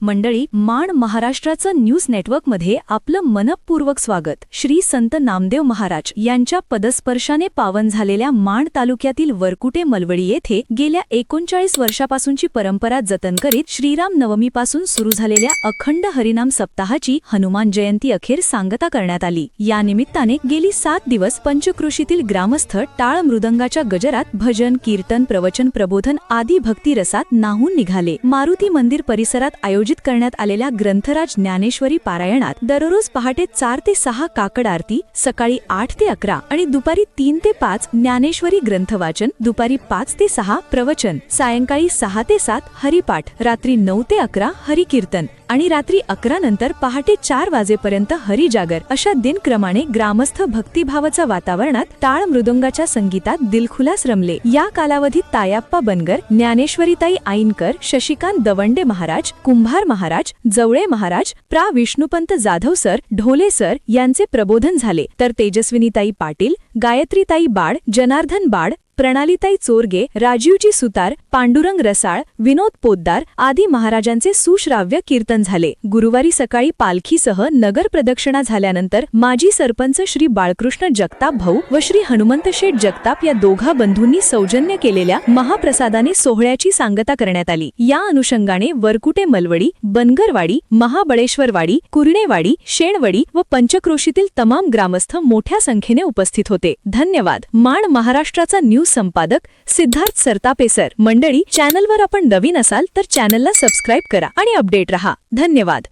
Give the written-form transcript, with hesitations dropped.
मंडळी, माण महाराष्ट्राचं न्यूज नेटवर्कमध्ये आपलं मनपूर्वक स्वागत। श्री संत नामदेव महाराज यांच्या पदस्पर्शाने पावन झालेल्या माण तालुक्यातील वरकुटे मलवडी येथे गेल्या 39 वर्षापासूनची परंपरा जतन करीत श्रीराम नवमीपासून सुरू झालेल्या अखंड हरिनाम सप्ताहाची हनुमान जयंती अखेर सांगता करण्यात आली। या निमित्ताने गेली 7 दिवस पंचक्रोशीतील ग्रामस्थ टाळ मृदंगाच्या गजरात भजन, कीर्तन, प्रवचन, प्रबोधन आदी भक्ती रसात न्हाऊन निघाले। मारुती मंदिर परिसरात आयोजित करण्यात आलेल्या ग्रंथराज ज्ञानेश्वरी पारायणात दररोज पहाटे 4 ते 6 काकड आरती, सकाळी 8 ते 11 आणि दुपारी 3 ते 5 ज्ञानेश्वरी ग्रंथवाचन, दुपारी 5 ते 6 प्रवचन, सायंकाळी 6 ते 7 हरिपाठ, रात्री 9 ते 11 हरिकीर्तन आणि रात्री 11 नंतर पहाटे 4 वाजेपर्यंत हरिजागर अशा दिनक्रमाने ग्रामस्थ भक्तिभावाच्या वातावरणात टाळ मृदंगाच्या संगीतात दिलखुलास रमले। या कालावधीत तायाप्पा बनगर, ज्ञानेश्वरीताई आईनकर, शशिकांत दवंडे महाराज, कुंभार महाराज, जवळे महाराज, प्रा विष्णुपंत जाधव सर, ढोले सर यांचे प्रबोधन झाले, तर तेजस्विनीताई पाटील, गायत्रीताई बाड, जनार्दन बाड, प्रणालीताई चोरगे, राजीवजी सुतार, पांडुरंग रसाळ, विनोद पोद्दार आदी महाराजांचे सुश्राव्य कीर्तन झाले। गुरुवारी सकाळी पालखीसह नगर प्रदक्षिणा झाल्यानंतर माजी सरपंच श्री बाळकृष्ण जगताप भाऊ व श्री हनुमंत शेठ जगताप या दोघा बंधूंनी सौजन्य केलेल्या महाप्रसादाने सोहळ्याची सांगता करण्यात आली। या अनुषंगाने वरकुटे मलवडी, बनगरवाडी, महाबळेश्वरवाडी, कुर्णेवाडी, शेणवडी व पंचक्रोशीतील तमाम ग्रामस्थ मोठ्या संख्येने उपस्थित होते। धन्यवाद। माण महाराष्ट्राचा न्यूज संपादक सिद्धार्थ सरतापे सर। मंडळी, चॅनलवर आपण नवीन असाल तर चॅनलला सबस्क्राइब करा आणि अपडेट रहा। धन्यवाद।